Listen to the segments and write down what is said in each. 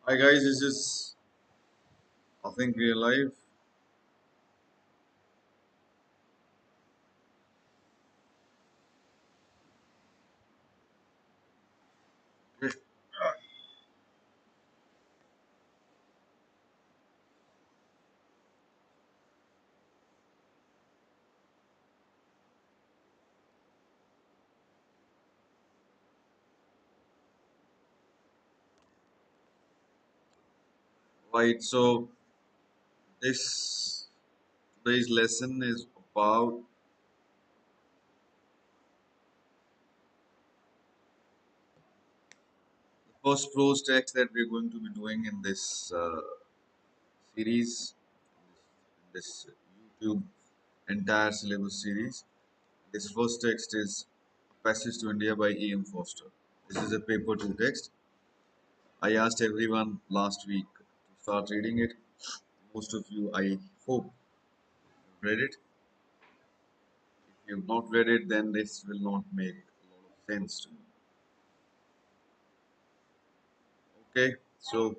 Hi guys, this is I think we're live. Okay. Right, so this today's lesson is about the first prose text that we're going to be doing in this series, this YouTube entire syllabus series. This first text is Passage to India by E.M. Forster. This is a paper two text. I asked everyone last week to start reading it. Most of you, I hope, read it. If you've not read it, then this will not make a lot of sense to you. Okay, so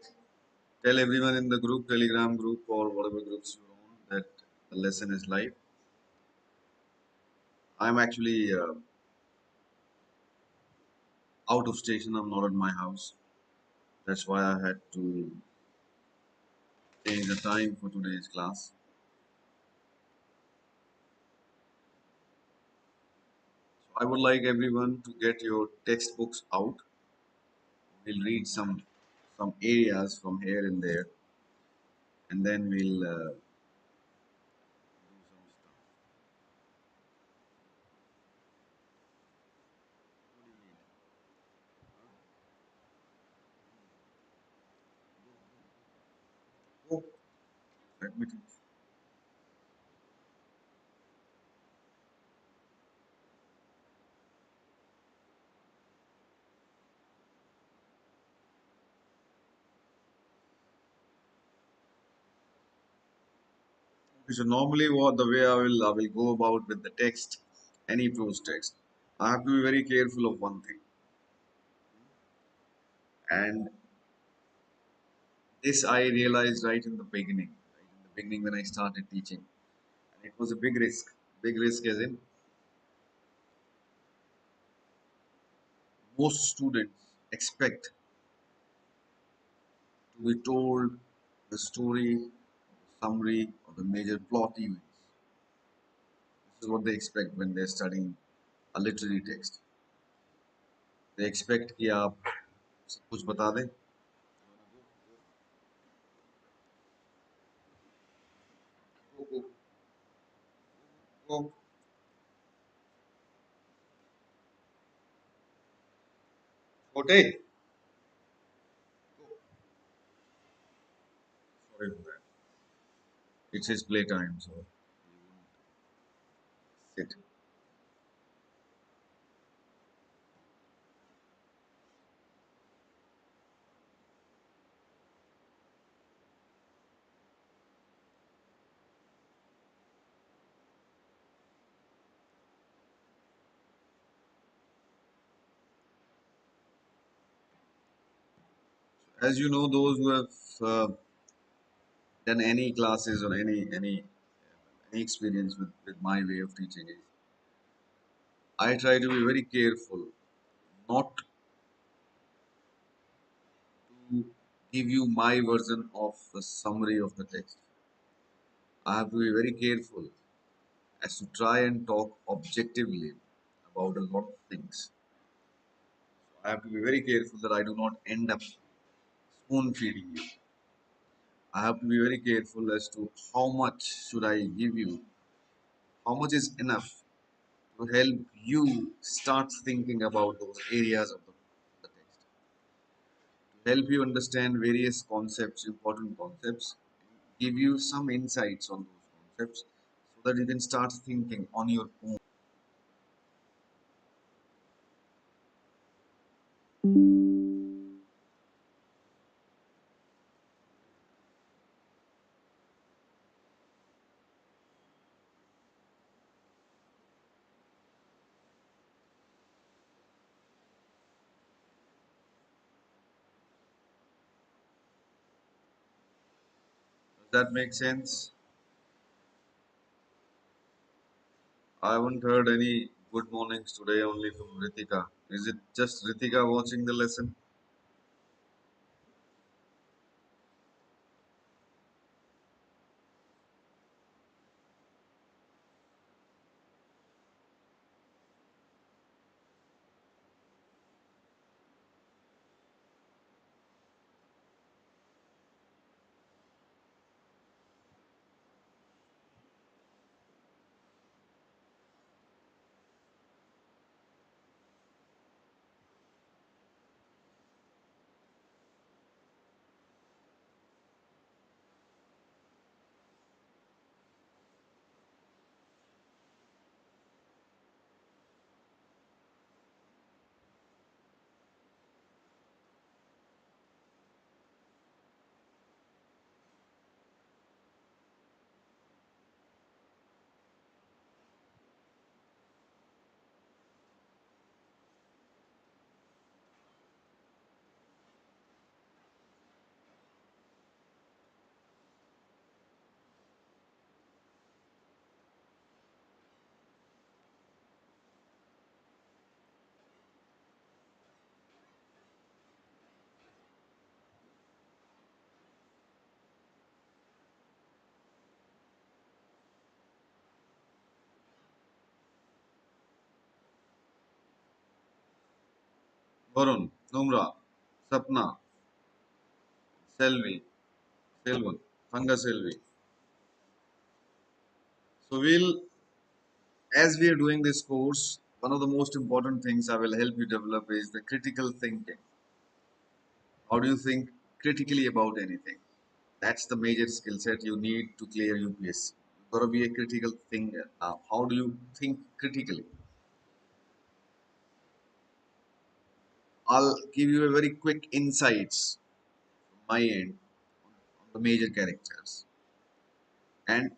tell everyone in the group, Telegram group, or whatever groups you're on, that the lesson is live. I'm actually out of station. I'm not at my house. That's why I had to change the time for today's class. So I would like everyone to get your textbooks out. We'll read some areas from here and there, and then we'll do some stuff. Oh, let me teach. Okay, so normally, what the way I will go about with the text, any prose text, I have to be very careful of one thing, and this I realized right in the beginning, when I started teaching, and it was a big risk. Big risk as in most students expect to be told the story, summary, or the major plot events. This is what they expect when they're studying a literary text. They expect कि आप सब कुछ बता दें. Go, go, go. छोटे. Sorry for that. It's his playtime, so sit. As you know, those who have done any classes or any experience with my way of teaching is I try to be very careful not to give you my version of the summary of the text. I have to be very careful as to try and talk objectively about a lot of things. I have to be very careful that I do not end up spoon feeding you. I have to be very careful as to how much should I give you, how much is enough to help you start thinking about those areas of the text, to help you understand various concepts, important concepts, give you some insights on those concepts so that you can start thinking on your own. Does that make sense? I haven't heard any good mornings today only from Ritika. Is it just Ritika watching the lesson? Varun, Numra, Sapna, Selvi, Selvan, Fanga Selvi. So as we are doing this course, one of the most important things I will help you develop is the critical thinking. How do you think critically about anything? That's the major skill set you need to clear UPSC. You've got to be a critical thinker. Now, how do you think critically? I'll give you a very quick insights from my end on the major characters, and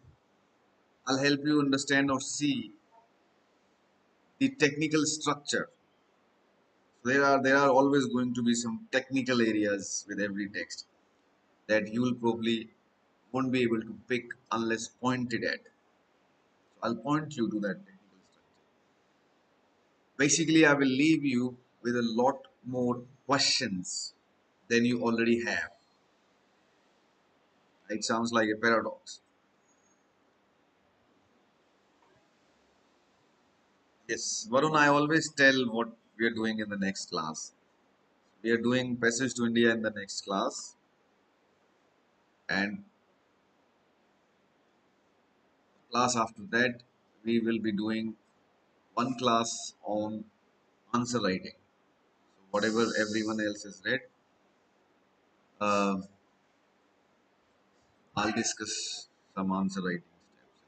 I'll help you understand or see the technical structure. So there are always going to be some technical areas with every text that you will probably won't be able to pick unless pointed at. So I'll point you to that technical structure. Basically, I will leave you with a lot more questions than you already have. It sounds like a paradox. Yes, Varun, I always tell what we are doing in the next class. We are doing Passage to India in the next class, and class after that, we will be doing one class on answer writing. So whatever everyone else has read, uh, I'll discuss some answer writing steps.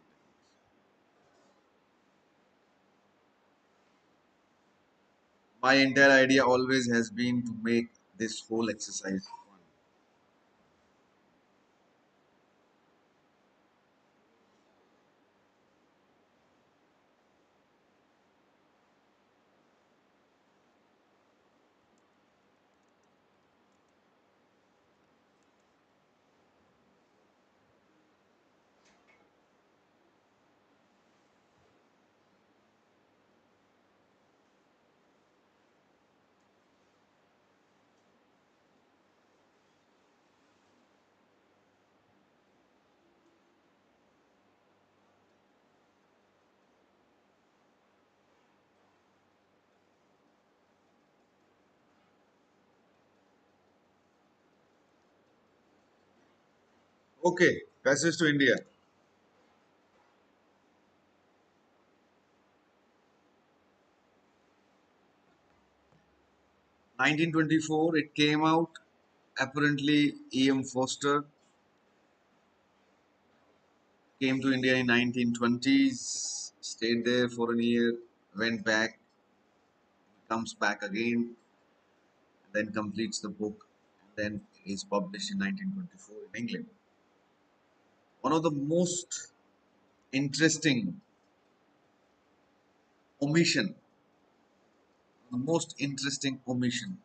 My entire idea always has been to make this whole exercise fun. Okay, passage to India. 1924, it came out. Apparently, E.M. Forster came to India in 1920s, stayed there for a year, went back, comes back again, then completes the book, and then it is published in 1924 in England. One of the most interesting omission, the most interesting omission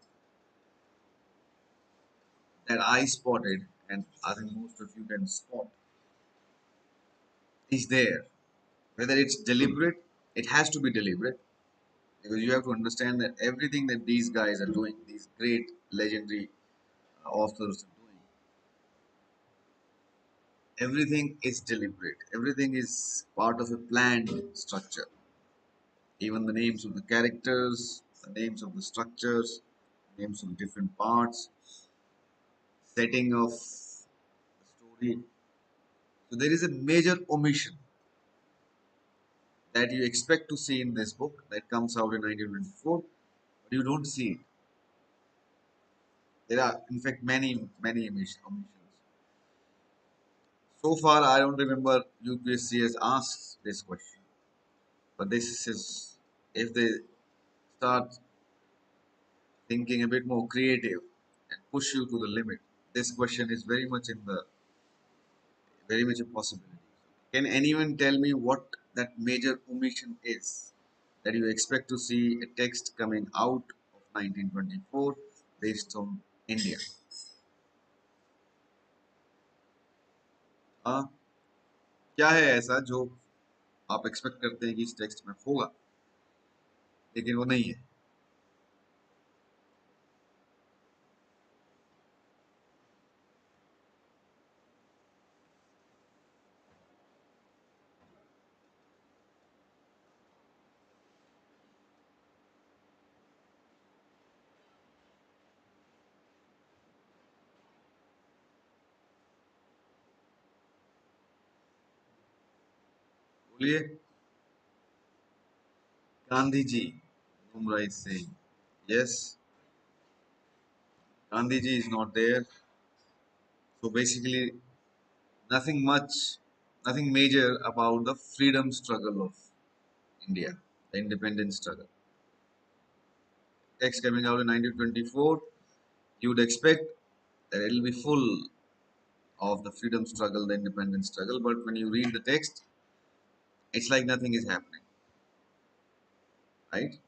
that I spotted, and I think most of you can spot, is there. Whether it's deliberate, it has to be deliberate because you have to understand that everything that these guys are doing, these great legendary authors are doing, everything is deliberate. Everything is part of a planned structure. Even the names of the characters, the names of the structures, names of different parts, setting of the story. So there is a major omission that you expect to see in this book that comes out in 1924, but you don't see it. There are, in fact, many omissions. So far, I don't remember UPSC has asked this question, but this is if they start thinking a bit more creative and push you to the limit. This question is very much a possibility. Can anyone tell me what that major omission is that you expect to see a text coming out of 1924 based on India? हाँ, क्या है ऐसा जो आप expect करते हैं कि इस टेक्स्ट में होगा लेकिन वो नहीं है? बोलिए. Gandhi ji. Umra is saying yes. Gandhi ji is not there. So basically, nothing much, nothing major about the freedom struggle of India, the independence struggle. Text coming out in 1924, you would expect that it will be full of the freedom struggle, the independence struggle, but when you read the text, it's like nothing is happening, right?